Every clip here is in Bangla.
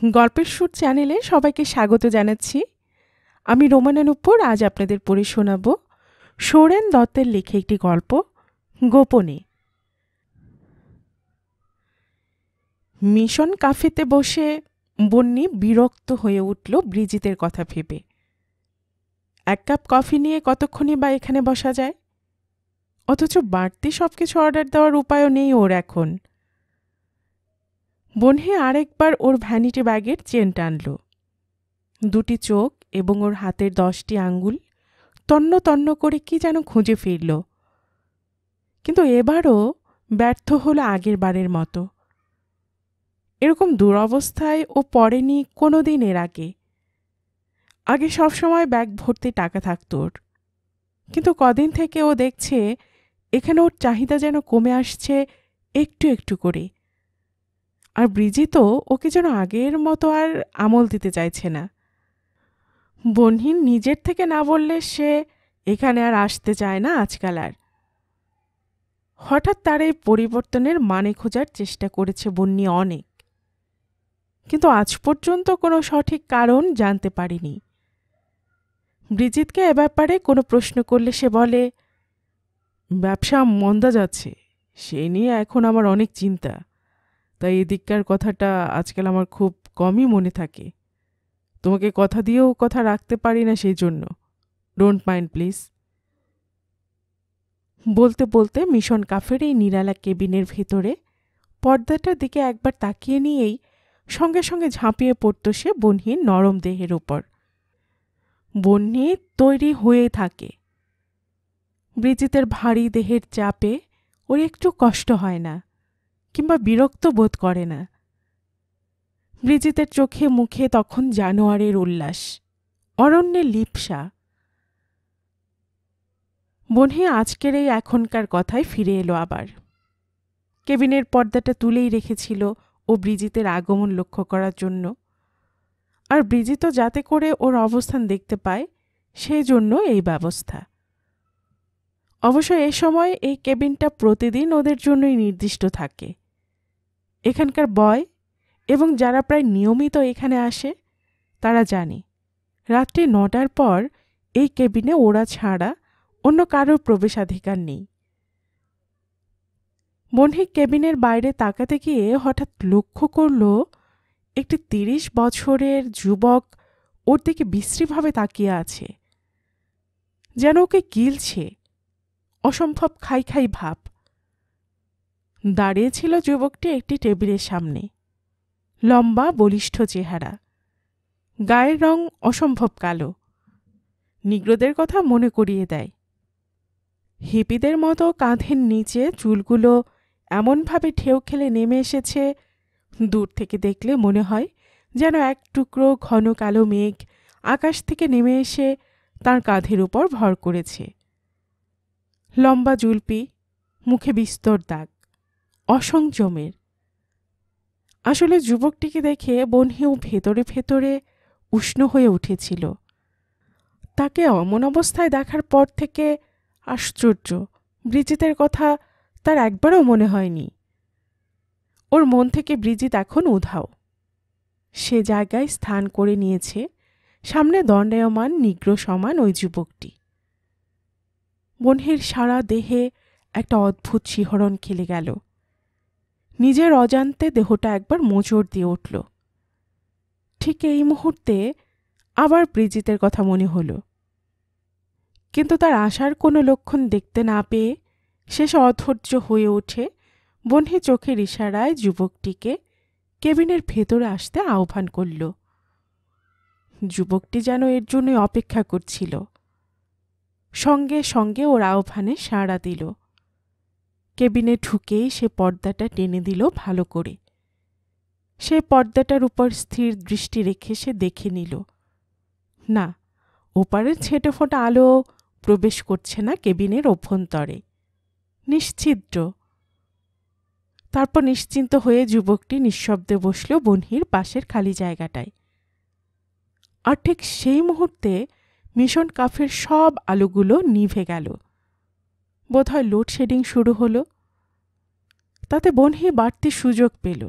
গল্পের সুর চ্যানেলে সবাইকে স্বাগত জানাচ্ছি। আমি রোমানা নুপুর। আজ আপনাদের পড়ে শোনাব সোরেন দত্তের লেখা একটি গল্প, গোপনে। মিশন কাফেতে বসে বন্যি বিরক্ত হয়ে উঠল ব্রিজিতের কথা ভেবে। এক কাপ কফি নিয়ে কতক্ষণই বা এখানে বসা যায়, অথচ বাড়তি সবকিছু অর্ডার দেওয়ার উপায়ও নেই ওর এখন। বন্যি আরেকবার ওর ভ্যানিটি ব্যাগের চেন টানল। দুটি চোখ এবং ওর হাতের 10টি আঙ্গুল তন্ন তন্ন করে কি যেন খুঁজে ফিরল, কিন্তু এবারও ব্যর্থ হলো আগের বারের মতো। এরকম দুরবস্থায় ও পড়েনি কোনো দিন এর আগে। আগে সবসময় ব্যাগ ভর্তি টাকা থাকত ওর, কিন্তু কদিন থেকে ও দেখছে এখানে ওর চাহিদা যেন কমে আসছে একটু একটু করে। আর ব্রিজিতও ওকে যেন আগের মতো আর আমল দিতে চাইছে না। বন্যি নিজের থেকে না বললে সে এখানে আর আসতে চায় না আজকাল আর। হঠাৎ তার এই পরিবর্তনের মানে খোঁজার চেষ্টা করেছে বন্যি অনেক, কিন্তু আজ পর্যন্ত কোনো সঠিক কারণ জানতে পারিনি। ব্রিজিতকে এ ব্যাপারে কোনো প্রশ্ন করলে সে বলে, ব্যবসা মন্দা যাচ্ছে, সেই নিয়ে এখন আমার অনেক চিন্তা, তাই এদিককার কথাটা আজকাল আমার খুব কমই মনে থাকে। তোমাকে কথা দিয়েও কথা রাখতে পারি না, সেই জন্য ডোন্ট মাইন্ড প্লিজ। বলতে বলতে মিশন কাফের এই নিরালা কেবিনের ভেতরে পর্দাটার দিকে একবার তাকিয়ে নিয়েই সঙ্গে সঙ্গে ঝাঁপিয়ে পড়ত সে বন্যির নরম দেহের উপর। বন্যি তৈরি হয়ে থাকে। ব্রিজিতের ভারী দেহের চাপে ওর একটু কষ্ট হয় না, কিংবা বিরক্ত বোধ করে না। ব্রিজিতের চোখে মুখে তখন জানোয়ারের উল্লাস, অরণ্যের লিপ্সা। বন্যি আজকের এই এখনকার কথায় ফিরে এলো আবার। কেবিনের পর্দাটা তুলেই রেখেছিল ও ব্রিজিতের আগমন লক্ষ্য করার জন্য, আর ব্রিজিতও যাতে করে ওর অবস্থান দেখতে পায় সেই জন্য এই ব্যবস্থা। অবশ্য এ সময় এই কেবিনটা প্রতিদিন ওদের জন্যই নির্দিষ্ট থাকে। এখানকার বয় এবং যারা প্রায় নিয়মিত এখানে আসে তারা জানে রাত্রি 9টার পর এই কেবিনে ওরা ছাড়া অন্য কারোর প্রবেশাধিকার নেই। বন্যি কেবিনের বাইরে তাকাতে গিয়ে হঠাৎ লক্ষ্য করল একটি 30 বছরের যুবক ওর দিকে বিশ্রীভাবে তাকিয়ে আছে, যেন ওকে গিলছে। অসম্ভব খাই খাই ভাব। দাঁড়িয়েছিল যুবকটি একটি টেবিলের সামনে। লম্বা বলিষ্ঠ চেহারা, গায়ের রং অসম্ভব কালো, নিগ্রোদের কথা মনে করিয়ে দেয়। হিপিদের মতো কাঁধের নিচে চুলগুলো এমনভাবে ঢেউ খেলে নেমে এসেছে, দূর থেকে দেখলে মনে হয় যেন এক টুকরো ঘন কালো মেঘ আকাশ থেকে নেমে এসে তার কাঁধের উপর ভর করেছে। লম্বা জুলপি, মুখে বিস্তর দাগ, অসংযমের। আসলে যুবকটিকে দেখে বন্যিও ভেতরে ভেতরে উষ্ণ হয়ে উঠেছিল। তাকে অমন অবস্থায় দেখার পর থেকে আশ্চর্য, ব্রিজিতের কথা তার একবারও মনে হয়নি। ওর মন থেকে ব্রিজিত এখন উধাও। সে জায়গায় স্থান করে নিয়েছে সামনে দণ্ডায়মান নিগ্রো সমান ওই যুবকটি। বন্যির সারা দেহে একটা অদ্ভুত শিহরণ খেলে গেল। নিজের অজান্তে দেহটা একবার মোচড় দিয়ে উঠল। ঠিক এই মুহূর্তে আবার ব্রিজিতের কথা মনে হলো, কিন্তু তার আসার কোনো লক্ষণ দেখতে না পেয়ে শেষে অধৈর্য হয়ে ওঠে। বন্যি চোখের ইশারায় যুবকটিকে কেবিনের ভেতরে আসতে আহ্বান করল। যুবকটি যেন এর জন্যই অপেক্ষা করছিল। সঙ্গে সঙ্গে ওর আহ্বানে সাড়া দিল। কেবিনে ঢুকেই সে পর্দাটা টেনে দিল ভালো করে। সে পর্দাটার উপর স্থির দৃষ্টি রেখে সে দেখে নিল, না, ওপারের ছেটেফোঁটা আলো প্রবেশ করছে না কেবিনের অভ্যন্তরে, নিশ্ছিদ্র। তারপর নিশ্চিন্ত হয়ে যুবকটি নিঃশব্দে বসল বন্যির পাশের খালি জায়গাটায়। আর ঠিক সেই মুহূর্তে মিশন কাফের সব আলোগুলো নিভে গেল। বোধহয় লোডশেডিং শুরু হলো। তাতে বন্যি বাড়তি সুযোগ পেল।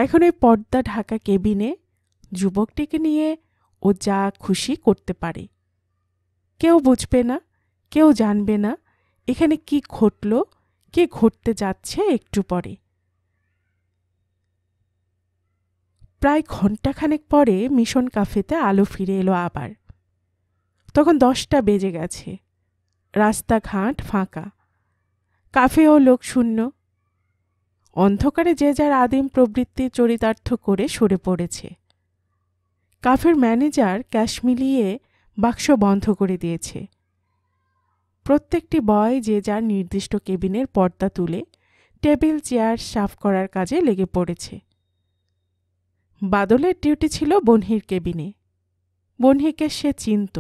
এখন এই পর্দা ঢাকা কেবিনে যুবকটিকে নিয়ে ও যা খুশি করতে পারে। কেউ বুঝবে না, কেউ জানবে না এখানে কি ঘটল, কি ঘটতে যাচ্ছে একটু পরে। প্রায় ঘণ্টাখানেক পরে মিশন কাফেতে আলো ফিরে এলো আবার। তখন 10টা বেজে গেছে। রাস্তাঘাট ফাঁকা, কাফেও লোক শূন্য। অন্ধকারে যে যার আদিম প্রবৃত্তি চরিতার্থ করে সরে পড়েছে। কাফের ম্যানেজার ক্যাশ মিলিয়ে বাক্স বন্ধ করে দিয়েছে। প্রত্যেকটি বয় যে যার নির্দিষ্ট কেবিনের পর্দা তুলে টেবিল চেয়ার সাফ করার কাজে লেগে পড়েছে। বাদলের ডিউটি ছিল বনহির কেবিনে। বনহিকে সে চিনত,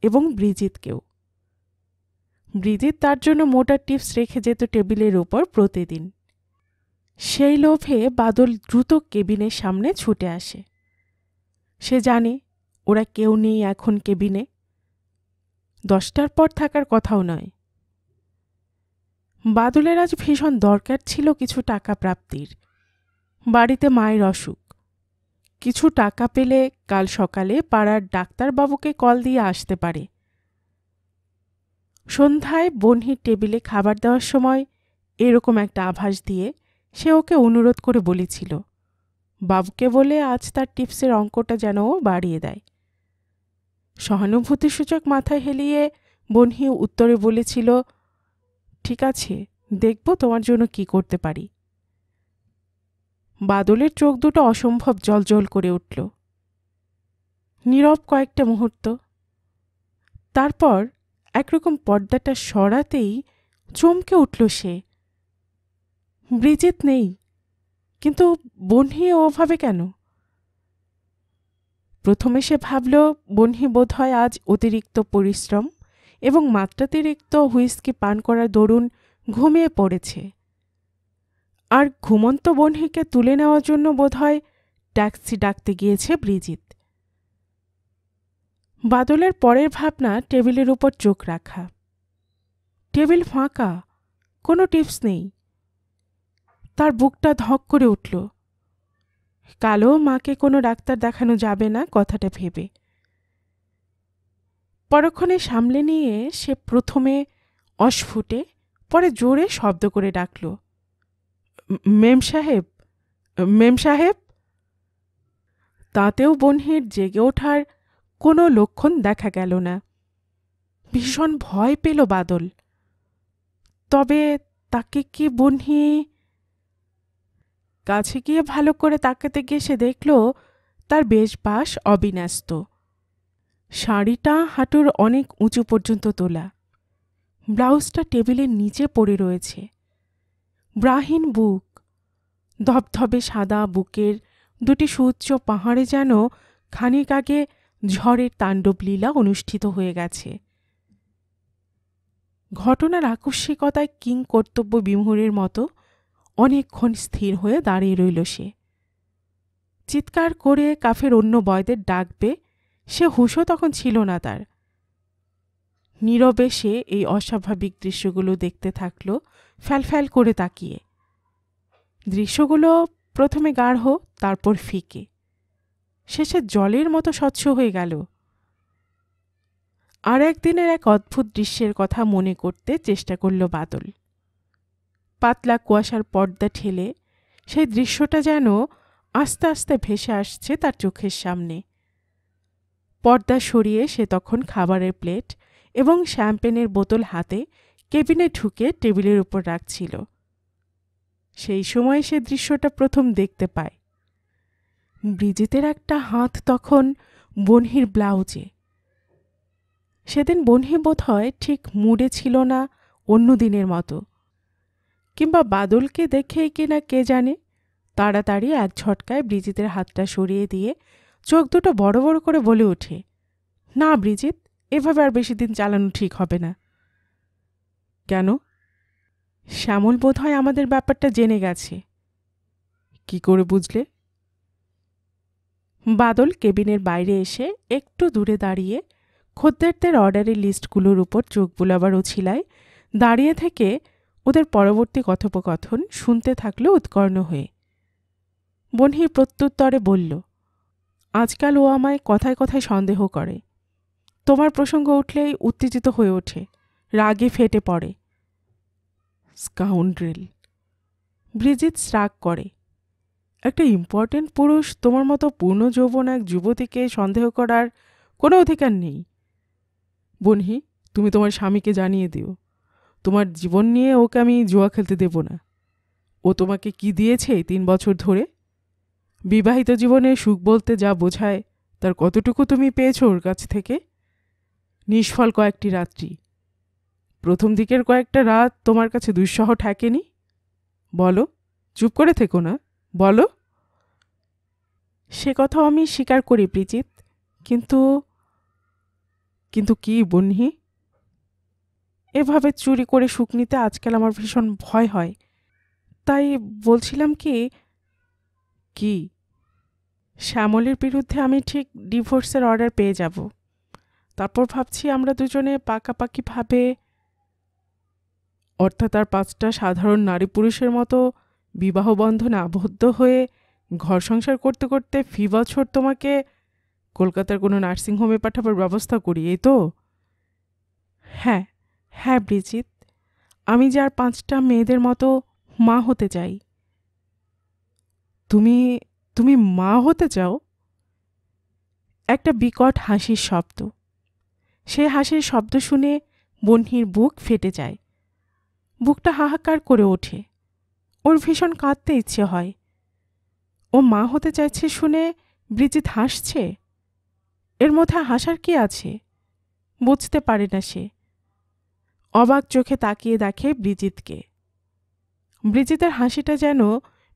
এবং ব্রিজিতকেও। ব্রিজিত তার জন্য মোটা টিপস রেখে যেত টেবিলের উপর প্রতিদিন। সেই লোভে বাদল দ্রুত কেবিনের সামনে ছুটে আসে। সে জানে ওরা কেউ নেই এখন কেবিনে। 10টার পর থাকার কথাও নয়। বাদলের আজ ভীষণ দরকার ছিল কিছু টাকা প্রাপ্তির। বাড়িতে মায়ের অসুখ। কিছু টাকা পেলে কাল সকালে পাড়ার ডাক্তারবাবুকে কল দিয়ে আসতে পারে। সন্ধ্যায় বনহির টেবিলে খাবার দেওয়ার সময় এরকম একটা আভাস দিয়ে সে ওকে অনুরোধ করে বলেছিল বাবুকে বলে আজ তার টিপসের অঙ্কটা যেন ও বাড়িয়ে দেয়। সহানুভূতিসূচক মাথায় হেলিয়ে বনহি উত্তরে বলেছিল, ঠিক আছে, দেখব তোমার জন্য কি করতে পারি। বাদলের চোখ দুটো অসম্ভব জ্বলজ্বল করে উঠল। নীরব কয়েকটা মুহূর্ত। তারপর একরকম পর্দাটা সরাতেই চমকে উঠল সে। ব্রিজিত নেই, কিন্তু বনহি ওভাবে কেন? প্রথমে সে ভাবল বনহি বোধহয় আজ অতিরিক্ত পরিশ্রম এবং মাত্রাতিরিক্ত হুইস্কি পান করার দরুন ঘুমিয়ে পড়েছে, আর ঘুমন্ত বনহিকে তুলে নেওয়ার জন্য বোধহয় ট্যাক্সি ডাকতে গিয়েছে ব্রিজিত। বাদলের পরের ভাবনা টেবিলের উপর চোখ রাখা। টেবিল ফাঁকা, কোনো টিপস নেই। তার বুকটা ধক করে উঠল। কালও মাকে কোনো ডাক্তার দেখানো যাবে না কথাটা ভেবে। পরক্ষণে সামলে নিয়ে সে প্রথমে অস্ফুটে, পরে জোরে শব্দ করে ডাকল, মেম সাহেব, মেম সাহেব। তাতেও বনহির জেগে ওঠার কোনো লক্ষণ দেখা গেল না। ভীষণ ভয় পেল বাদল। তবে তাকে কি বনহি? কাছে গিয়ে ভালো করে তাকাতে গিয়ে সে দেখল তার বেশবাস অবিন্যস্ত। শাড়িটা হাঁটুর অনেক উঁচু পর্যন্ত তোলা। ব্লাউজটা টেবিলের নিচে পড়ে রয়েছে। ব্রাহীন বুক, ধবধবে সাদা বুকের দুটি সুউচ্চ পাহাড়ে যেন খানিক আগে ঝড়ের তাণ্ডবলীলা অনুষ্ঠিত হয়ে গেছে। ঘটনার আকস্মিকতায় কিং কর্তব্য বিমূঢ়ের মতো অনেকক্ষণ স্থির হয়ে দাঁড়িয়ে রইল সে। চিৎকার করে কাফের অন্য বয়দের ডাকবে সে হুঁশও তখন ছিল না তার। নীরবে সে এই অস্বাভাবিক দৃশ্যগুলো দেখতে থাকল ফ্যালফ্যাল করে তাকিয়ে। দৃশ্যগুলো প্রথমে গাঢ়, তারপর ফিকে, শেষে জলের মতো স্বচ্ছ হয়ে গেল। আর একদিনের এক অদ্ভুত দৃশ্যের কথা মনে করতে চেষ্টা করল বাদল। পাতলা কুয়াশার পর্দা ঠেলে সেই দৃশ্যটা যেন আস্তে আস্তে ভেসে আসছে তার চোখের সামনে। পর্দা সরিয়ে সে তখন খাবারের প্লেট এবং শ্যাম্পেনের বোতল হাতে কেবিনে ঢুকে টেবিলের উপর রাখছিল। সেই সময় সে দৃশ্যটা প্রথম দেখতে পায়। ব্রিজিতের একটা হাত তখন বনহির ব্লাউজে। সেদিন বনহি বোধহয় ঠিক মুডে ছিল না অন্য দিনের মতো, কিংবা বাদলকে দেখেই কিনা কে জানে, তাড়াতাড়ি এক ঝটকায় ব্রিজিতের হাতটা সরিয়ে দিয়ে চোখ দুটো বড় বড় করে বলে ওঠে, না ব্রিজিত, এভাবে আর বেশি দিন চালানো ঠিক হবে না। কেন? শ্যামল বোধহয় আমাদের ব্যাপারটা জেনে গেছে। কি করে বুঝলে? বাদল কেবিনের বাইরে এসে একটু দূরে দাঁড়িয়ে খদ্দেরদের অর্ডারের লিস্টগুলোর উপর চোখ বুলাবার ওছিলায় দাঁড়িয়ে থেকে ওদের পরবর্তী কথোপকথন শুনতে থাকলো উৎকর্ণ হয়ে। বনহি প্রত্যুত্তরে বলল, আজকাল ও আমায় কথায় কথায় সন্দেহ করে। তোমার প্রসঙ্গ উঠলেই উত্তেজিত হয়ে ওঠে, রাগে ফেটে পড়ে। স্কাউন্ড্রেল! ব্রিজিত রাগ করে। একটা ইম্পর্টেন্ট পুরুষ তোমার মতো পূর্ণ যৌবন এক যুবতীকে সন্দেহ করার কোনো অধিকার নেই। বনহি, তুমি তোমার স্বামীকে জানিয়ে দিও, তোমার জীবন নিয়ে ওকে আমি জুয়া খেলতে দেব না। ও তোমাকে কি দিয়েছে 3 বছর ধরে? বিবাহিত জীবনে সুখ বলতে যা বোঝায় তার কতটুকু তুমি পেয়েছো ওর কাছ থেকে? নিষ্ফল কয়েকটি রাত্রি। প্রথম দিকের কয়েকটা রাত তোমার কাছে দুঃসহ ঠেকেনি? বলো, চুপ করে থেকো না, বলো। সে কথা আমি স্বীকার করি ব্রিজিত, কিন্তু কিন্তু কি বনহি? এভাবে চুরি করে সুখ নিতে আজকাল আমার ভীষণ ভয় হয়। তাই বলছিলাম কি কি শ্যামলের বিরুদ্ধে আমি ঠিক ডিভোর্সের অর্ডার পেয়ে যাব। তারপর ভাবছি আমরা দুজনে পাকাপাকিভাবে, অর্থাৎ আর 5টা সাধারণ নারী পুরুষের মতো বিবাহ বন্ধনে আবদ্ধ হয়ে ঘর সংসার করতে করতে ফি বছর তোমাকে কলকাতার কোনো নার্সিংহোমে পাঠাবার ব্যবস্থা করি, এই তো? হ্যাঁ হ্যাঁ ব্রিজিত, আমি যে আর 5টা মেয়েদের মতো মা হতে চাই। তুমি তুমি মা হতে চাও? একটা বিকট হাসির শব্দ। সে হাসির শব্দ শুনে বন্যির বুক ফেটে যায়। বুকটা হাহাকার করে ওঠে। ওর ভীষণ কাঁদতে ইচ্ছে হয়। ও মা হতে চাইছে শুনে ব্রিজিত হাসছে। এর মধ্যে হাসার কি আছে? বুঝতে পারে না সে। অবাক চোখে তাকিয়ে দেখে ব্রিজিতকে। ব্রিজিতের হাসিটা যেন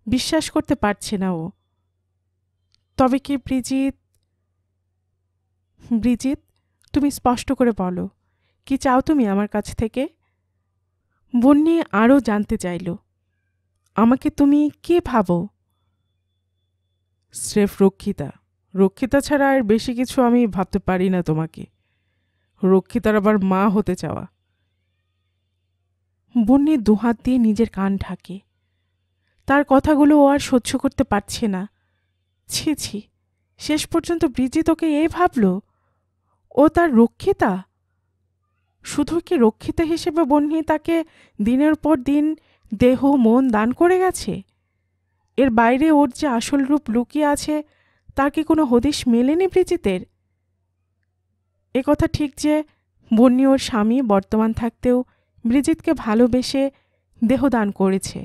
বিশ্বাস করতে পারছে না ও। তবে কি ব্রিজিত? ব্রিজিত, তুমি স্পষ্ট করে বলো, কি চাও তুমি আমার কাছ থেকে? বন্যি আরও জানতে চাইল, আমাকে তুমি কে ভাবো? স্রেফ রক্ষিতা। রক্ষিতা ছাড়া আর বেশি কিছু আমি ভাবতে পারি না তোমাকে। রক্ষিতার আবার মা হতে চাওয়া। বন্যি দুহাত দিয়ে নিজের কান ঢাকে। তার কথাগুলো ও আর সহ্য করতে পারছে না। ছি ছি, শেষ পর্যন্ত ব্রিজিত ওকে এই ভাবল, ও তার রক্ষিতা? শুধু কি রক্ষিতা হিসেবে বন্যি তাকে দিনের পর দিন দেহ মন দান করে গেছে? এর বাইরে ওর যে আসল রূপ লুকিয়ে আছে তার কি কোনো হদিশ মেলেনি ব্রিজিতের? এ কথা ঠিক যে বন্যি ওর স্বামী বর্তমান থাকতেও ব্রিজিতকে ভালোবেসে দেহদান করেছে,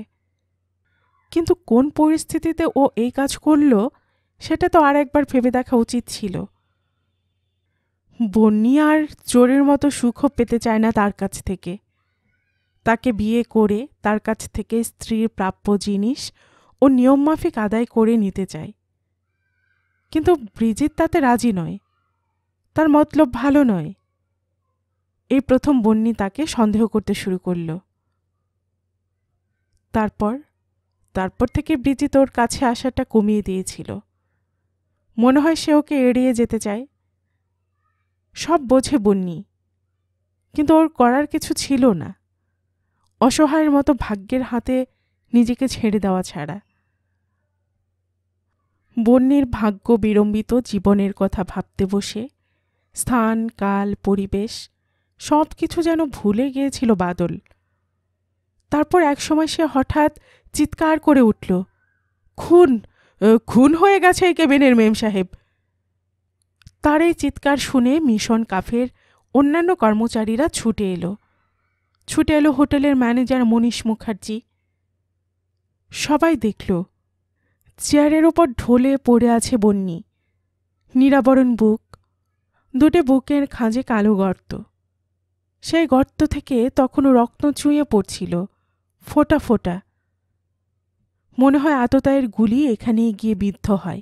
কিন্তু কোন পরিস্থিতিতে ও এই কাজ করল সেটা তো আর একবার ভেবে দেখা উচিত ছিল। বন্যি আর চোরের মতো সুখও পেতে চায় না তার কাছ থেকে। তাকে বিয়ে করে তার কাছ থেকে স্ত্রীর প্রাপ্য জিনিস ও নিয়মমাফিক আদায় করে নিতে চায়, কিন্তু ব্রিজিত তাতে রাজি নয়। তার মতলব ভালো নয়। এই প্রথম বন্যি তাকে সন্দেহ করতে শুরু করল। তারপর থেকে ব্রিজিত ওর কাছে আসাটা কমিয়ে দিয়েছিল। মনে হয় সে ওকে এড়িয়ে যেতে চায়। সব বোঝে বন্যি, কিন্তু ওর করার কিছু ছিল না, অসহায়ের মতো ভাগ্যের হাতে নিজেকে ছেড়ে দেওয়া ছাড়া। বন্যির ভাগ্য বিড়ম্বিত জীবনের কথা ভাবতে বসে স্থান কাল পরিবেশ সব কিছু যেন ভুলে গিয়েছিল বাদল। তারপর একসময় সে হঠাৎ চিৎকার করে উঠল, খুন! খুন হয়ে গেছে এই কেবিনের মেম সাহেব! তার এই চিৎকার শুনে মিশন কাফের অন্যান্য কর্মচারীরা ছুটে এলো হোটেলের ম্যানেজার মনীষ মুখার্জি। সবাই দেখল চেয়ারের ওপর ঢলে পড়ে আছে বন্যি, নিরাবরণ বুক, দুটো বুকের খাঁজে কালো গর্ত। সেই গর্ত থেকে তখনও রক্ত চুঁয়ে পড়ছিল ফোঁটা ফোঁটা। মনে হয় আততায়ের গুলি এখানেই গিয়ে বিদ্ধ হয়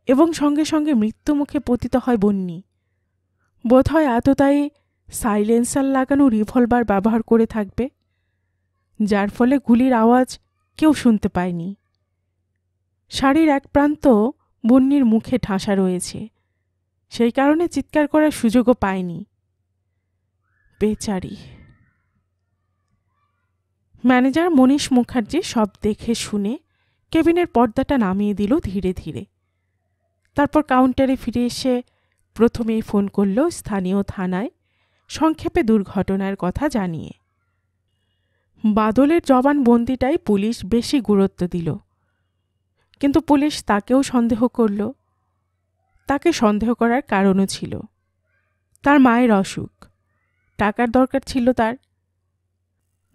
এবং সঙ্গে সঙ্গে মৃত্যুমুখে পতিত হয় বন্যি। বোধহয় আততায়ী সাইলেন্সার লাগানো রিভলভার ব্যবহার করে থাকবে, যার ফলে গুলির আওয়াজ কেউ শুনতে পায়নি। শাড়ির এক প্রান্ত বন্যির মুখে ঠাসা রয়েছে, সেই কারণে চিৎকার করার সুযোগও পায়নি। বেচারি! ম্যানেজার মনীষ মুখার্জি সব দেখে শুনে কেবিনের পর্দাটা নামিয়ে দিল ধীরে ধীরে। তারপর কাউন্টারে ফিরে এসে প্রথমেই ফোন করল স্থানীয় থানায়, সংক্ষেপে দুর্ঘটনার কথা জানিয়ে। বাদলের জবানবন্দিটাই পুলিশ বেশি গুরুত্ব দিল, কিন্তু পুলিশ তাকেও সন্দেহ করল। তাকে সন্দেহ করার কারণও ছিল। তার মায়ের অসুখ, টাকার দরকার ছিল তার।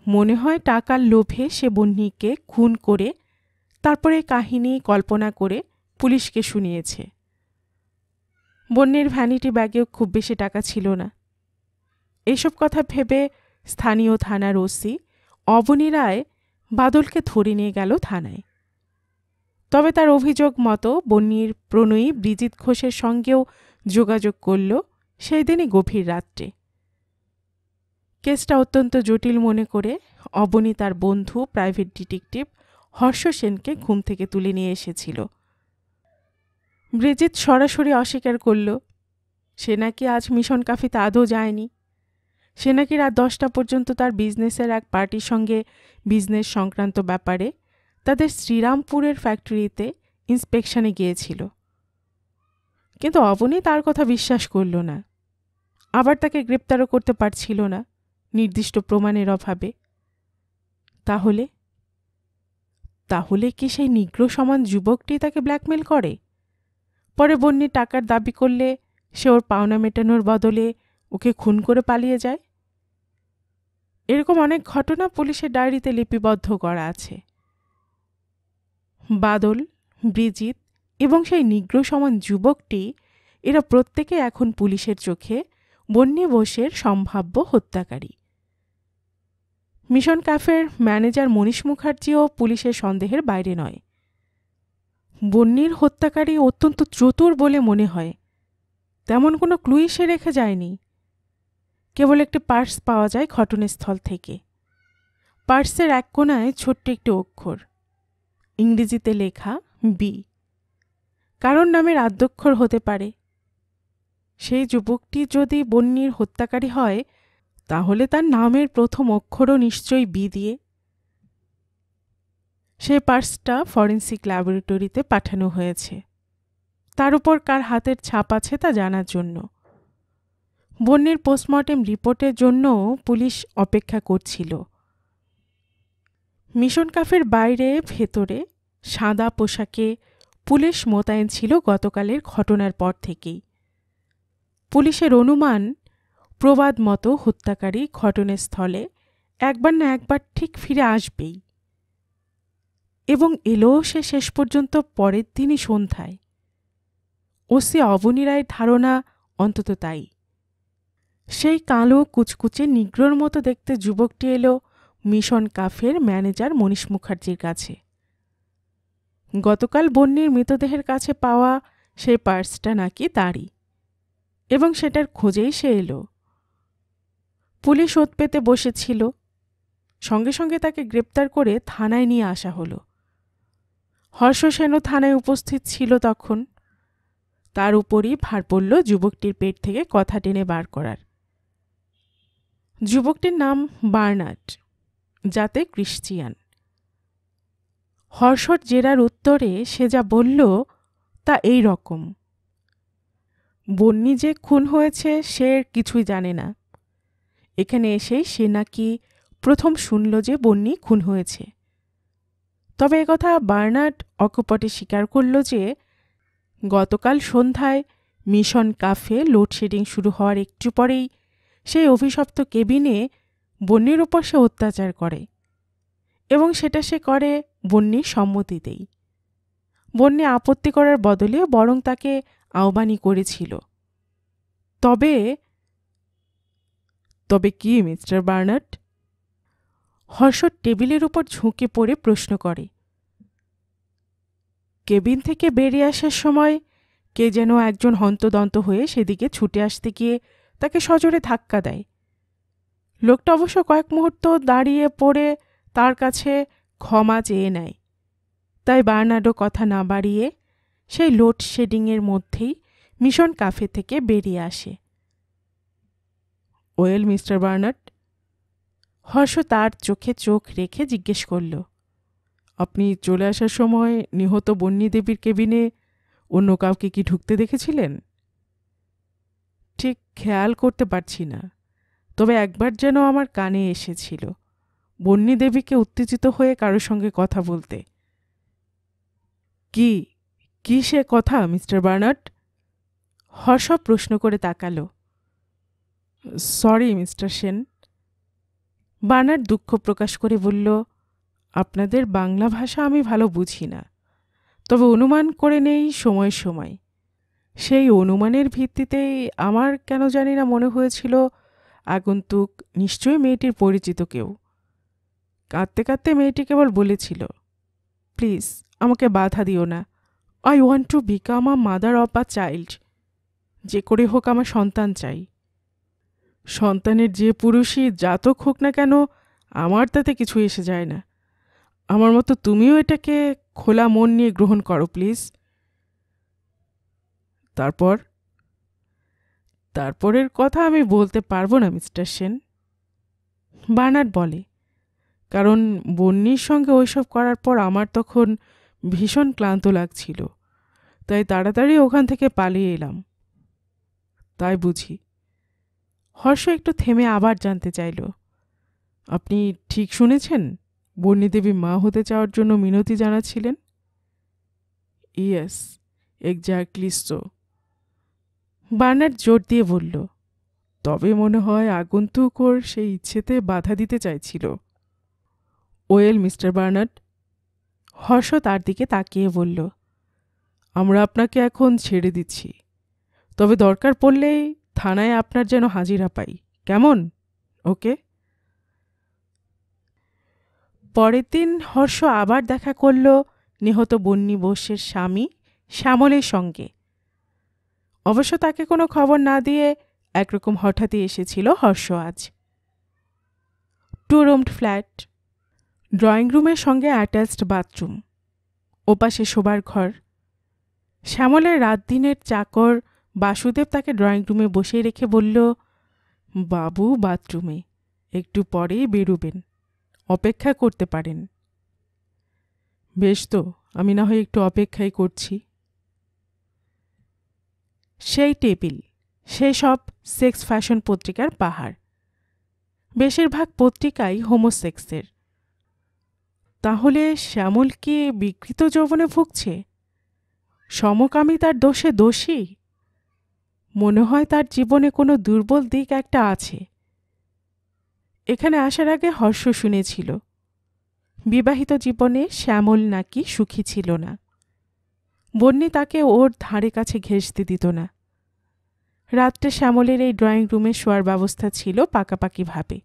মনে হয় টাকার লোভে সে বন্যিকে খুন করে তারপরে কাহিনী কল্পনা করে পুলিশকে শুনিয়েছে। বন্যের ভ্যানিটি ব্যাগেও খুব বেশি টাকা ছিল না। এইসব কথা ভেবে স্থানীয় থানার ওসি অবনী রায় বাদলকে ধরে নিয়ে গেল থানায়। তবে তার অভিযোগ মতো বন্যির প্রণয়ী ব্রিজিত ঘোষের সঙ্গেও যোগাযোগ করল সেই দিনই গভীর রাত্রে। কেসটা অত্যন্ত জটিল মনে করে অবনী তার বন্ধু প্রাইভেট ডিটেকটিভ হর্ষ সেনকে ঘুম থেকে তুলে নিয়ে এসেছিল। ব্রিজিত সরাসরি অস্বীকার করল সে নাকি আজ মিশন কাফিতে আদৌ যায়নি। সে নাকি রাত 10টা পর্যন্ত তার বিজনেসের এক পার্টির সঙ্গে বিজনেস সংক্রান্ত ব্যাপারে তাদের শ্রীরামপুরের ফ্যাক্টরিতে ইন্সপেকশনে গিয়েছিল। কিন্তু অবনী তার কথা বিশ্বাস করল না। আবার তাকে গ্রেপ্তারও করতে পারছিল না নির্দিষ্ট প্রমাণের অভাবে। তাহলে কি সেই নিগ্র সমান যুবকটি তাকে ব্ল্যাকমেল করে? পরে বন্যী টাকার দাবি করলে সে ওর পাওনা মেটানোর বদলে ওকে খুন করে পালিয়ে যায়। এরকম অনেক ঘটনা পুলিশের ডায়েরিতে লিপিবদ্ধ করা আছে। বাদল, ব্রিজিত এবং সেই নিগ্র সমান যুবকটি এরা প্রত্যেকে এখন পুলিশের চোখে বন্যী বোসের সম্ভাব্য হত্যাকারী। মিশন ক্যাফের ম্যানেজার মনীষ মুখার্জিও পুলিশের সন্দেহের বাইরে নয়। বন্যীর হত্যাকারী অত্যন্ত চতুর বলে মনে হয়। তেমন কোনো ক্লুই সে রেখে যায়নি। কেবল একটি পার্স পাওয়া যায় ঘটনাস্থল থেকে। পার্সের এক কোণায় ছোট্ট একটি অক্ষর, ইংরেজিতে লেখা বি। কারণ নামের আদ্যক্ষর হতে পারে। সেই যুবকটি যদি বন্যীর হত্যাকারী হয় তাহলে তার নামের প্রথম অক্ষরও নিশ্চয়ই বি দিয়ে। সেই পার্সটা ফরেন্সিক ল্যাবরেটরিতে পাঠানো হয়েছে, তার উপর কার হাতের ছাপ আছে তা জানার জন্য। বন্যীর পোস্টমর্টেম রিপোর্টের জন্য পুলিশ অপেক্ষা করছিল। মিশন ক্যাফের বাইরে ভেতরে সাদা পোশাকে পুলিশ মোতায়েন ছিল গতকালের ঘটনার পর থেকেই। পুলিশের অনুমান প্রবাদ মতো হত্যাকারী ঘটনাস্থলে একবার না একবার ঠিক ফিরে আসবেই, এবং এলো সে শেষ পর্যন্ত পরের দিনই সন্ধ্যায়। ওসি অবনী রায়ের ধারণা অন্তত তাই। সেই কালো কুচকুচে নিগ্রোর মতো দেখতে যুবকটি এলো মিশন কাফের ম্যানেজার মনীষ মুখার্জির কাছে। গতকাল বন্যীর মৃতদেহের কাছে পাওয়া সেই পার্সটা নাকি তারই, এবং সেটার খোঁজেই সে এলো। পুলিশ ওত পেতে বসেছিল। সঙ্গে সঙ্গে তাকে গ্রেপ্তার করে থানায় নিয়ে আসা হলো। হর্ষ সেনও থানায় উপস্থিত ছিল তখন। তার উপরই ভার পড়ল যুবকটির পেট থেকে কথা টেনে বার করার। যুবকটির নাম বার্নার্ড, যাতে ক্রিশ্চিয়ান। হর্ষর জেরার উত্তরে সে যা বলল তা এই রকম: বন্যী যে খুন হয়েছে সে কিছুই জানে না। এখানে এসেই সে নাকি প্রথম শুনল যে বন্যী খুন হয়েছে। তবে একথা বার্নার্ড অকপটে স্বীকার করল যে গতকাল সন্ধ্যায় মিশন কাফে লোডশেডিং শুরু হওয়ার একটু পরেই সেই অভিশপ্ত কেবিনে বন্যীর উপর সে অত্যাচার করে, এবং সেটা সে করে বন্যীর সম্মতিতেই। বন্যী আপত্তি করার বদলে বরং তাকে আহ্বানই করেছিল। তবে কি মিস্টার বার্নার্ড? হর্ষ টেবিলের উপর ঝুঁকে পড়ে প্রশ্ন করে। কেবিন থেকে বেরিয়ে আসার সময় কে যেন একজন হন্তদন্ত হয়ে সেদিকে ছুটে আসতে গিয়ে তাকে সজোরে ধাক্কা দেয়। লোকটা অবশ্য কয়েক মুহূর্ত দাঁড়িয়ে পড়ে তার কাছে ক্ষমা চেয়ে নেয়। তাই বার্নার্ডও কথা না বাড়িয়ে সেই লোডশেডিংয়ের মধ্যেই মিশন কাফে থেকে বেরিয়ে আসে। Well mister Bernard? হর্ষ তার চোখে চোখ রেখে জিজ্ঞেস করল। আপনি চলে আসার সময় নিহত বন্যী দেবীর কেবিনে অন্য কাউকে কি ঢুকতে দেখেছিলেন? ঠিক খেয়াল করতে পারছি না, তবে একবার যেন আমার কানে এসেছিল বন্যী দেবীকে উত্তেজিত হয়ে কারোর সঙ্গে কথা বলতে। কি কি সে কথা মিস্টার বার্নার্ড? হর্ষ প্রশ্ন করে তাকালো। Sorry mister Sen. বার্নার্ড দুঃখ প্রকাশ করে বলল, আপনাদের বাংলা ভাষা আমি ভালো বুঝি না, তবে অনুমান করে নেই সময় সময়। সেই অনুমানের ভিত্তিতেই আমার কেন জানি না মনে হয়েছিল আগন্তুক নিশ্চয়ই মেয়েটির পরিচিত কেউ। কাঁদতে কাঁদতে মেয়েটি কেবল বলেছিল, প্লিজ আমাকে বাধা দিও না, I want to become a mother of a child. যে করে হোক আমার সন্তান চাই। সন্তানের যে পুরুষই জাতক হোক না কেন, আমার তাতে কিছু এসে যায় না। আমার মতো তুমিও এটাকে খোলা মন নিয়ে গ্রহণ করো প্লিজ। তারপরের কথা আমি বলতে পারবো না মিস্টার সেন। বার্নার্ড বলে, কারণ বন্যির সঙ্গে ওইসব করার পর আমার তখন ভীষণ ক্লান্ত লাগছিল, তাই তাড়াতাড়ি ওখান থেকে পালিয়ে এলাম। তাই বুঝি? হর্ষ একটু থেমে আবার জানতে চাইল, আপনি ঠিক শুনেছেন বন্যী দেবী মা হতে চাওয়ার জন্য মিনতি জানাচ্ছিলেন? Yes, exactly so. বার্নার্ড জোর দিয়ে বলল, তবে মনে হয় আগন্তুক ওর সেই ইচ্ছেতে বাধা দিতে চাইছিল। ওয়েল মিস্টার বার্নার্ড, হর্ষ তার দিকে তাকিয়ে বলল, আমরা আপনাকে এখন ছেড়ে দিচ্ছি, তবে দরকার পড়লেই থানায় আপনার যেন হাজিরা পাই, কেমন? ওকে। পরের দিন হর্ষ আবার দেখা করল নিহত বন্যী বোসের স্বামী শ্যামলের সঙ্গে। অবশ্য তাকে কোনো খবর না দিয়ে একরকম হঠাৎই এসেছিল হর্ষ আজ। 2 রুমড ফ্ল্যাট, ড্রয়িং রুমের সঙ্গে অ্যাটাচড বাথরুম, ওপাশে শোবার ঘর। শ্যামলের রাত দিনের চাকর বাসুদেব তাকে ড্রয়িং রুমে বসিয়ে রেখে বলল, বাবু বাথরুমে, একটু পরেই বেরুবেন, অপেক্ষা করতে পারেন। বেশ তো, আমি না হয় একটু অপেক্ষাই করছি। সেই টেবিল, সেই সব সেক্স ফ্যাশন পত্রিকার পাহাড়, বেশিরভাগ পত্রিকাই হোমোসেক্সের। তাহলে শ্যামল কি বিকৃত যৌবনে ভুগছে? সমকামিতার দোষে দোষী? মনে হয় তার জীবনে কোনো দুর্বল দিক একটা আছে। এখানে আসার আগে হর্ষ শুনেছিল বিবাহিত জীবনে শ্যামল নাকি সুখী ছিল না। বন্যী তাকে ওর ধারে কাছে ঘেঁষতে দিত না। রাত্রে শ্যামলের এই ড্রয়িং রুমে শোয়ার ব্যবস্থা ছিল পাকাপাকিভাবে।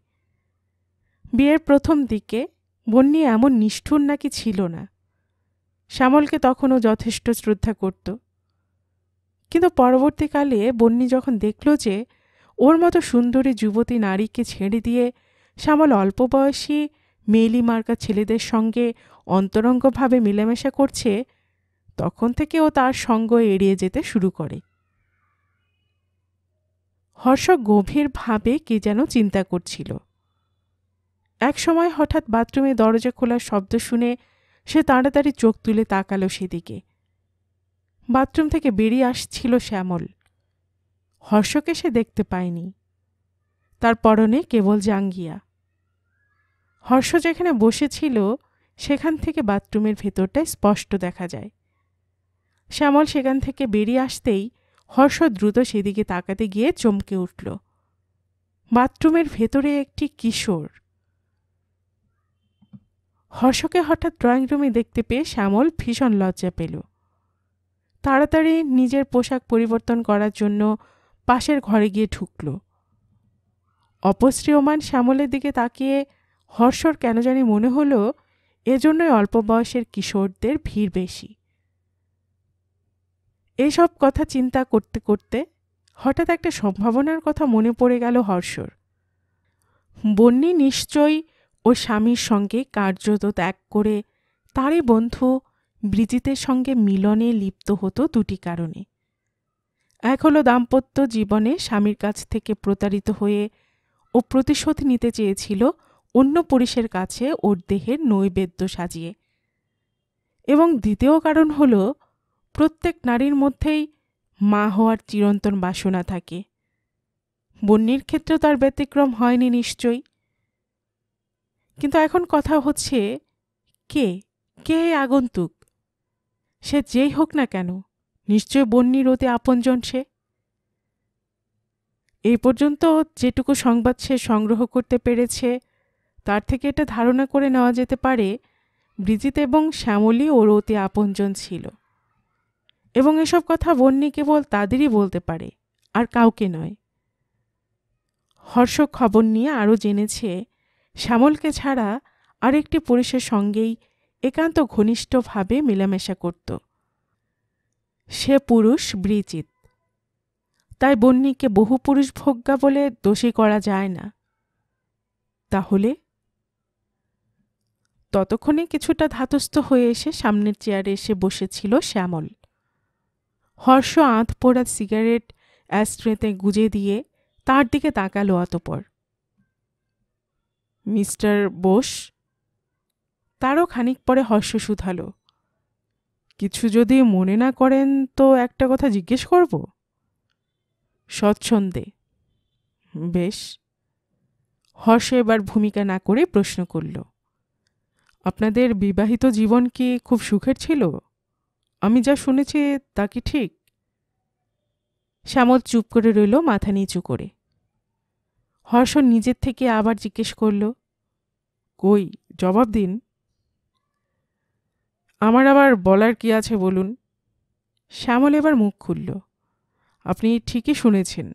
বিয়ের প্রথম দিকে বন্যী এমন নিষ্ঠুর নাকি ছিল না। শ্যামলকে তখনও যথেষ্ট শ্রদ্ধা করত, কিন্তু পরবর্তীকালে বন্যী যখন দেখল যে ওর মতো সুন্দরী যুবতী নারীকে ছেড়ে দিয়ে শ্যামল অল্প বয়সী মেয়েলি মার্কা ছেলেদের সঙ্গে অন্তরঙ্গভাবে মেলামেশা করছে, তখন থেকে ও তার সঙ্গ এড়িয়ে যেতে শুরু করে। হর্ষ গভীরভাবে কে যেন চিন্তা করছিল। এক সময় হঠাৎ বাথরুমে দরজা খোলার শব্দ শুনে সে তাড়াতাড়ি চোখ তুলে তাকালো সেদিকে। বাথরুম থেকে বেরিয়ে আসছিল শ্যামল। হর্ষকে সে দেখতে পায়নি, তার পরনে কেবল জাঙ্গিয়া। হর্ষ যেখানে বসেছিল সেখান থেকে বাথরুমের ভেতরটায় স্পষ্ট দেখা যায়। শ্যামল সেখান থেকে বেরিয়ে আসতেই হর্ষ দ্রুত সেদিকে তাকাতে গিয়ে চমকে উঠল। বাথরুমের ভেতরে একটি কিশোর। হর্ষকে হঠাৎ ড্রয়িং রুমে দেখতে পেয়ে শ্যামল ভীষণ লজ্জা পেল। তাড়াতাড়ি নিজের পোশাক পরিবর্তন করার জন্য পাশের ঘরে গিয়ে ঢুকল। অপশ্রিয়মান শ্যামলের দিকে তাকিয়ে হর্ষর কেন জানি মনে হলো এজন্যই অল্প বয়সের কিশোরদের ভিড় বেশি। এইসব কথা চিন্তা করতে করতে হঠাৎ একটা সম্ভাবনার কথা মনে পড়ে গেল হর্ষর। বন্যী নিশ্চয়ই ওর স্বামীর সঙ্গে কার্যত ত্যাগ করে তারই বন্ধু ব্রিজিতের সঙ্গে মিলনে লিপ্ত হতো দুটি কারণে। এক হলো দাম্পত্য জীবনে স্বামীর কাছ থেকে প্রতারিত হয়ে ও প্রতিশোধ নিতে চেয়েছিল অন্য পুরুষের কাছে ওর দেহের নৈবেদ্য সাজিয়ে। এবং দ্বিতীয় কারণ হল প্রত্যেক নারীর মধ্যেই মা হওয়ার চিরন্তন বাসনা থাকে। বন্যির ক্ষেত্রে তার ব্যতিক্রম হয়নি নিশ্চয়ই। কিন্তু এখন কথা হচ্ছে কে কে এই আগন্তুক? সে যেই হোক না কেন, নিশ্চয় বন্যির অতি আপনজন সে। এই পর্যন্ত যেটুকু সংবাদ সে সংগ্রহ করতে পেরেছে তার থেকে এটা ধারণা করে নেওয়া যেতে পারে ব্রিজিত এবং শ্যামলী ওর অতি আপনজন ছিল, এবং এসব কথা বন্যি কেবল তাদেরই বলতে পারে, আর কাউকে নয়। হর্ষ খবর নিয়ে আরও জেনেছে শ্যামলকে ছাড়া আরেকটি পুরুষের সঙ্গেই একান্ত ঘনিষ্ঠভাবে মেলামেশা করত। সে পুরুষ ব্রিজিত। তাই বন্যিকে বহু পুরুষ ভোগ্যা বলে দোষী করা যায় না। তাহলে ততক্ষণে কিছুটা ধাতস্থ হয়ে এসে সামনের চেয়ারে এসে বসেছিল শ্যামল। হর্ষ আঁত পোড়া সিগারেট অ্যাস্ট্রেতে গুজে দিয়ে তার দিকে তাকালো অতপর। মিস্টার বোস? তারও খানিক পরে হর্ষ শুধালো, কিছু যদি মনে না করেন তো একটা কথা জিজ্ঞেস করব? স্বচ্ছন্দে। বেশ। হর্ষ এবার ভূমিকা না করে প্রশ্ন করল, আপনাদের বিবাহিত জীবন কি খুব সুখের ছিল? আমি যা শুনেছি তা কি ঠিক? শ্যামল চুপ করে রইল, মাথা নিচু করে। হর্ষ নিজের থেকে আবার জিজ্ঞেস করল, কই জবাব দিন। আমার আবার বলার কি আছে বলুন। শ্যামল এবার মুখ খুলল, আপনি ঠিকই শুনেছেন,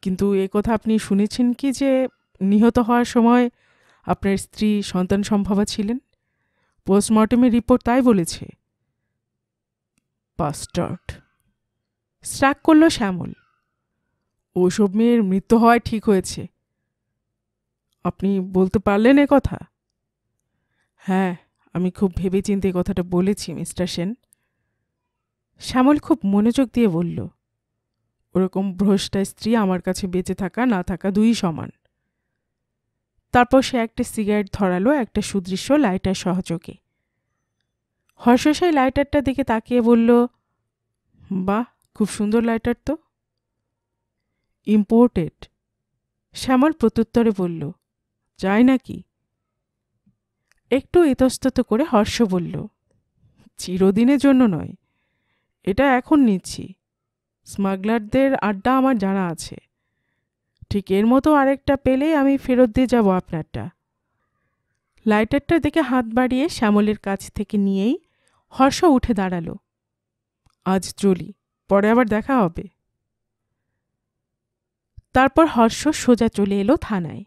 কিন্তু এ কথা আপনি শুনেছেন কি যে নিহত হওয়ার সময় আপনার স্ত্রী সন্তান সম্ভবা ছিলেন? পোস্টমর্টেমের রিপোর্ট তাই বলেছে। বাস্টার্ড! স্ট্রাক করল শ্যামল। ওসব মেয়ের মৃত্যু হওয়ায় ঠিক হয়েছে। আপনি বলতে পারলেন এ কথা? হ্যাঁ, আমি খুব ভেবেচিন্তে কথাটা বলেছি মিস্টার সেন। শ্যামল খুব মনোযোগ দিয়ে বলল, ওরকম ভ্রষ্টা স্ত্রী আমার কাছে বেঁচে থাকা না থাকা দুই সমান। তারপর সে একটা সিগারেট ধরালো একটা সুদৃশ্য লাইটার সহযোগে। হর্ষ সেই লাইটারটার দিকে তাকিয়ে বলল, বাহ, খুব সুন্দর লাইটার তো। ইম্পোর্টেড। শ্যামল প্রত্যুত্তরে বলল, চাই নাকি? একটু ইতস্তত করে হর্ষ বলল, চিরদিনের জন্য নয়, এটা এখন নিচ্ছি। স্মাগলারদের আড্ডা আমার জানা আছে। ঠিক এর মতো আরেকটা পেলে আমি ফেরত দিয়ে যাব আপনারটা। লাইটারটার দিকে হাত বাড়িয়ে শ্যামলের কাছ থেকে নিয়েই হর্ষ উঠে দাঁড়ালো। আজ চলি, পরে আবার দেখা হবে। তারপর হর্ষ সোজা চলে এলো থানায়।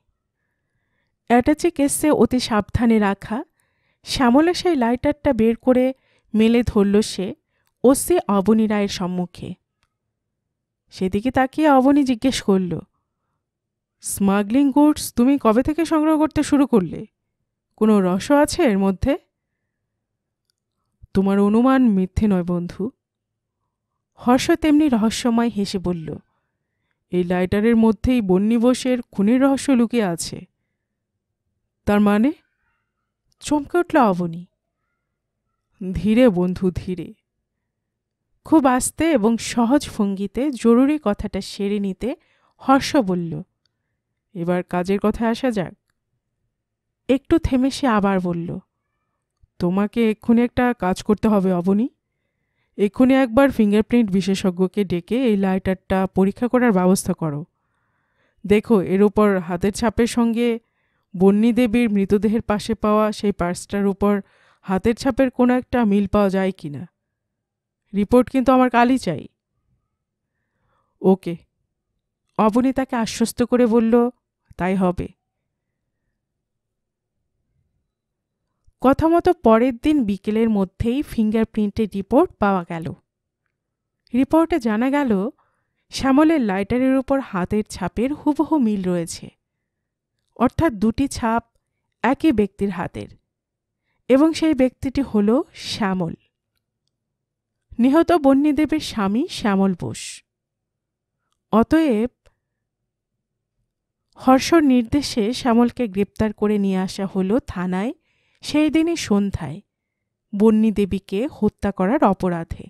অ্যাটাচি কেসে অতি সাবধানে রাখা শ্যামলা সেই লাইটারটা বের করে মেলে ধরল সে ওসি অবনী রায়ের সম্মুখে। সেদিকে তাকিয়ে অবনী জিজ্ঞেস করল, স্মাগলিং গুডস তুমি কবে থেকে সংগ্রহ করতে শুরু করলে? কোনো রহস্য আছে এর মধ্যে? তোমার অনুমান মিথ্যে নয় বন্ধু। হর্ষ তেমনি রহস্যময় হেসে বলল, এই লাইটারের মধ্যেই বন্যী বোসের খুনের রহস্য লুকিয়ে আছে। তার মানে? চমকে উঠল অবনী। ধীরে বন্ধু, ধীরে। খুব আস্তে এবং সহজ ভঙ্গিতে জরুরি কথাটা সেরে নিতে হর্ষ বলল, এবার কাজের কথায় আসা যাক। একটু থেমে সে আবার বলল, তোমাকে এক্ষুনি একটা কাজ করতে হবে অবনী। এক্ষুনি একবার ফিঙ্গারপ্রিন্ট বিশেষজ্ঞকে ডেকে এই লাইটারটা পরীক্ষা করার ব্যবস্থা করো। দেখো এর উপর হাতের ছাপের সঙ্গে বন্যী দেবীর মৃতদেহের পাশে পাওয়া সেই পার্সটার উপর হাতের ছাপের কোনো একটা মিল পাওয়া যায় কি না। রিপোর্ট কিন্তু আমার কালই চাই। ওকে। অবনী তাকে আশ্বস্ত করে বলল, তাই হবে। কথা মতো পরের দিন বিকেলের মধ্যেই ফিঙ্গারপ্রিন্টের রিপোর্ট পাওয়া গেল। রিপোর্টে জানা গেল শ্যামলের লাইটারের উপর হাতের ছাপের হুবহু মিল রয়েছে, অর্থাৎ দুটি ছাপ একই ব্যক্তির হাতের, এবং সেই ব্যক্তিটি হল শ্যামল, নিহত বন্যীদেবের স্বামী শ্যামল বোস। অতএব হর্ষর নির্দেশে শ্যামলকে গ্রেপ্তার করে নিয়ে আসা হলো থানায় সেই দিনই সন্ধ্যায়, বন্যী দেবীকে হত্যা করার অপরাধে।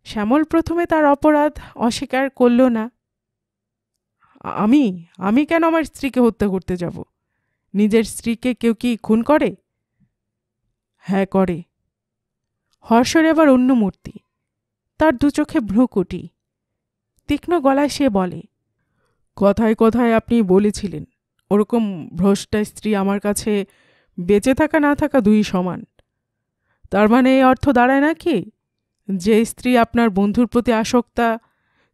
শ্যামল প্রথমে তার অপরাধ অস্বীকার করল না। আমি আমি কেন আমার স্ত্রীকে হত্যা করতে যাব? নিজের স্ত্রীকে কেউ কি খুন করে? হ্যাঁ, করে। হর্ষর এবার অন্য মূর্তি, তার দু চোখে ভ্রুকুটি। তীক্ষ্ণ গলায় সে বলে, কথায় কথায় আপনি বলেছিলেন ওরকম ভ্রষ্টা স্ত্রী আমার কাছে বেঁচে থাকা না থাকা দুই সমান। তার মানে এই অর্থ দাঁড়ায় নাকি যে স্ত্রী আপনার বন্ধুর প্রতি আসক্তা,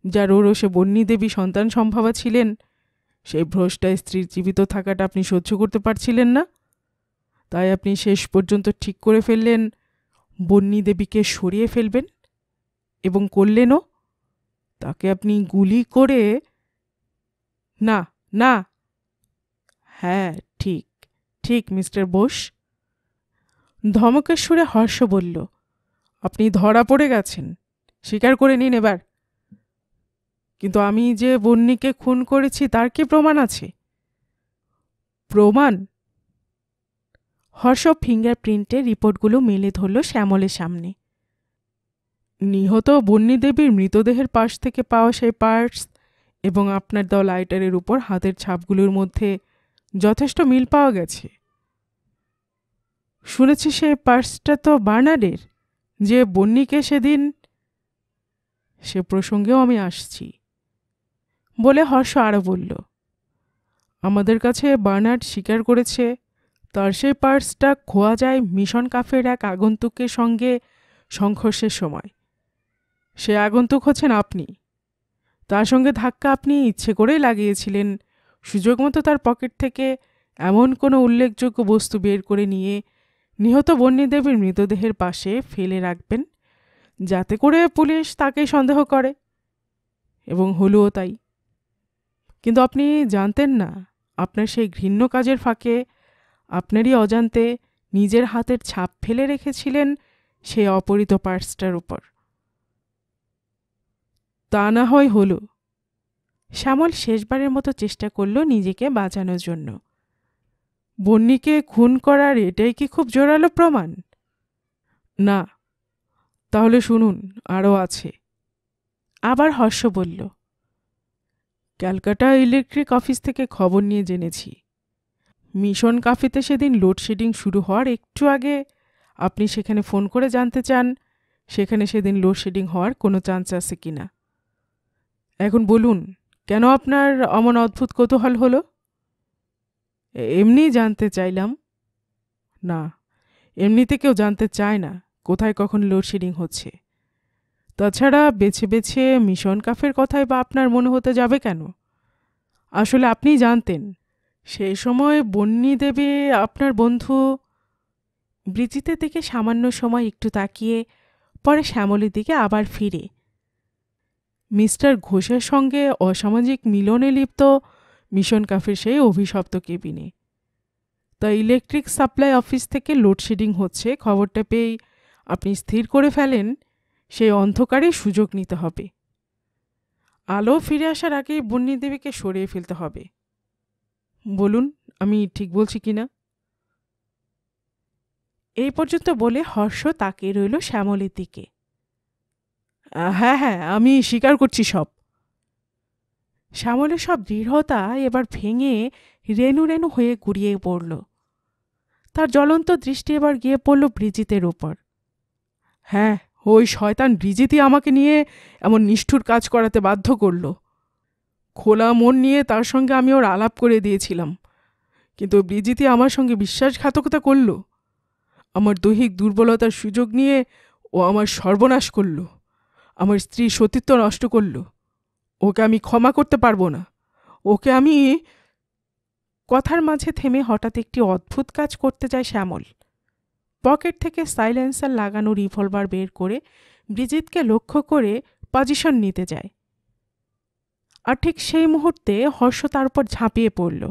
যার ওরসে বন্যী দেবী সন্তান সম্ভাবা ছিলেন, সেই ভ্রষ্টা স্ত্রীর জীবিত থাকাটা আপনি সহ্য করতে পারছিলেন না? তাই আপনি শেষ পর্যন্ত ঠিক করে ফেললেন বন্যী দেবীকে সরিয়ে ফেলবেন, এবং করলেনও। তাকে আপনি গুলি করে। না না। হ্যাঁ, ঠিক ঠিক মিস্টার বোস। ধমকের সুরে হর্ষ বলল, আপনি ধরা পড়ে গেছেন, স্বীকার করে নিন এবার। কিন্তু আমি যে বন্যীকে খুন করেছি তার কি প্রমাণ আছে? প্রমাণ? হর্ষ ফিঙ্গারপ্রিন্টের রিপোর্টগুলো মেলে ধরল শ্যামলের সামনে। নিহত বন্যী দেবীর মৃতদেহের পাশ থেকে পাওয়া সেই পার্টস এবং আপনার দেওয়া লাইটারের উপর হাতের ছাপগুলোর মধ্যে যথেষ্ট মিল পাওয়া গেছে। শুনেছি সেই পার্সটা তো বার্নার্ডের, যে বন্যীকে সেদিন। সে প্রসঙ্গেও আমি আসছি বলে হর্ষ আরও বলল, আমাদের কাছে বার্নার্ড স্বীকার করেছে তার সেই পার্সটা খোয়া যায় মিশন কাফের এক আগন্তুকের সঙ্গে সংঘর্ষের সময়। সে আগন্তুক হচ্ছেন আপনি। তার সঙ্গে ধাক্কা আপনি ইচ্ছে করেই লাগিয়েছিলেন, সুযোগ মতো তার পকেট থেকে এমন কোনো উল্লেখযোগ্য বস্তু বের করে নিয়ে নিহত বন্যী দেবীর মৃতদেহের পাশে ফেলে রাখবেন, যাতে করে পুলিশ তাকেই সন্দেহ করে। এবং হলোও তাই। কিন্তু আপনি জানতেন না আপনার সেই ঘৃণ্য কাজের ফাঁকে আপনারই অজান্তে নিজের হাতের ছাপ ফেলে রেখেছিলেন সেই অপহৃত পার্সটার উপর। তা না হয় হলো। শ্যামল শেষবারের মতো চেষ্টা করল নিজেকে বাঁচানোর জন্য। বন্যীকে খুন করার এটাই কি খুব জোরালো প্রমাণ? না। তাহলে শুনুন, আরও আছে। আবার হর্ষ বলল, ক্যালকাটা ইলেকট্রিক অফিস থেকে খবর নিয়ে জেনেছি মিশন কাফেতে সেদিন লোডশেডিং শুরু হওয়ার একটু আগে আপনি সেখানে ফোন করে জানতে চান সেখানে সেদিন লোডশেডিং হওয়ার কোনো চান্স আছে কিনা। এখন বলুন, কেন আপনার অমন অদ্ভুত কৌতূহল হলো? এমনি জানতে চাইলাম। না, এমনিতে কেউ জানতে চায় না কোথায় কখন লোডশেডিং হচ্ছে। তাছাড়া বেছে বেছে মিশন কাফের কথাই বা আপনার মনে হতে যাবে কেন? আসলে আপনি জানতেন সেই সময় বন্যী দেবী আপনার বন্ধু। ব্রিজিতের দিকে সামান্য সময় একটু তাকিয়ে পরে শ্যামলের দিকে আবার ফিরে, মিস্টার ঘোষের সঙ্গে অসামাজিক মিলনে লিপ্ত মিশন কাফের সেই অভিশপ্ত কেবিনে। তা ইলেকট্রিক সাপ্লাই অফিস থেকে লোডশেডিং হচ্ছে খবরটা পেয়েই আপনি স্থির করে ফেলেন সেই অন্ধকারে সুযোগ নিতে হবে। আলো ফিরে আসার আগেই বন্যী দেবীকে সরিয়ে ফেলতে হবে। বলুন, আমি ঠিক বলছি কিনা? এই পর্যন্ত বলে হর্ষ তাকিয়ে রইল শ্যামলের দিকে। হ্যাঁ হ্যাঁ, আমি স্বীকার করছি সব। শ্যামলের সব দৃঢ়তা এবার ভেঙে রেণু রেণু হয়ে গুড়িয়ে পড়ল। তার জ্বলন্ত দৃষ্টি এবার গিয়ে পড়ল ব্রিজিতের ওপর। হ্যাঁ, ওই শয়তান ব্রিজিতই আমাকে নিয়ে এমন নিষ্ঠুর কাজ করাতে বাধ্য করল। খোলা মন নিয়ে তার সঙ্গে আমি ওর আলাপ করে দিয়েছিলাম, কিন্তু ব্রিজিতই আমার সঙ্গে বিশ্বাসঘাতকতা করল। আমার দৈহিক দুর্বলতার সুযোগ নিয়ে ও আমার সর্বনাশ করল, আমার স্ত্রীর সতীত্ব নষ্ট করল। ওকে আমি ক্ষমা করতে পারবো না। ওকে আমি। কথার মাঝে থেমে হঠাৎ একটি অদ্ভুত কাজ করতে যায় শ্যামল। পকেট থেকে সাইলেন্সার লাগানো রিভলভার বের করে ব্রিজিতকে লক্ষ্য করে পজিশন নিতে যায়। আর ঠিক সেই মুহূর্তে হর্ষ তার উপর ঝাঁপিয়ে পড়ল।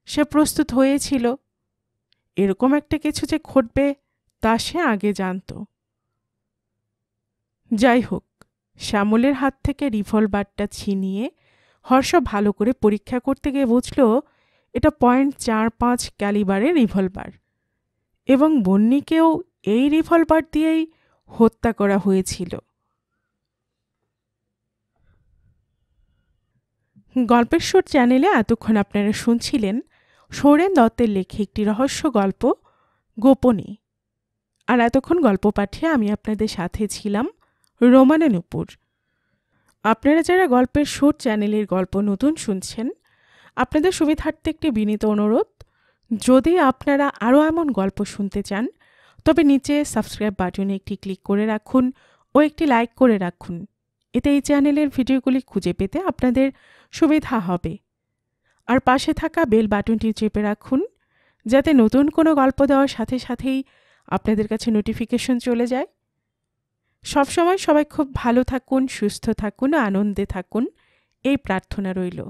সে প্রস্তুত হয়েছিল, এরকম একটা কিছু যে ঘটবে তা সে আগে জানত। যাই হোক, শ্যামলের হাত থেকে রিভলভারটা ছিনিয়ে হর্ষ ভালো করে পরীক্ষা করতে গিয়ে বুঝল এটা .45 ক্যালিবারের রিভলভার এবং বন্নিকেও এই রিভলভার দিয়েই হত্যা করা হয়েছিল। গল্পের সুর চ্যানেলে এতক্ষণ আপনারা শুনছিলেন সোরেন দত্তের লেখে একটি রহস্য গল্প গোপনে। আর এতক্ষণ গল্প পাঠিয়ে আমি আপনাদের সাথে ছিলাম রোমানা নূপুর। আপনারা যারা গল্পের সুর চ্যানেলের গল্প নতুন শুনছেন, আপনাদের সুবিধার্থে একটি বিনীত অনুরোধ, যদি আপনারা আরও এমন গল্প শুনতে চান তবে নিচে সাবস্ক্রাইব বাটনে একটি ক্লিক করে রাখুন ও একটি লাইক করে রাখুন। এতে এই চ্যানেলের ভিডিওগুলি খুঁজে পেতে আপনাদের সুবিধা হবে। আর পাশে থাকা বেল বাটনটি চেপে রাখুন, যাতে নতুন কোনো গল্প দেওয়ার সাথে সাথেই আপনাদের কাছে নোটিফিকেশন চলে যায়। সবসময় সবাই খুব ভালো থাকুন, সুস্থ থাকুন, আনন্দে থাকুন, এই প্রার্থনা রইল।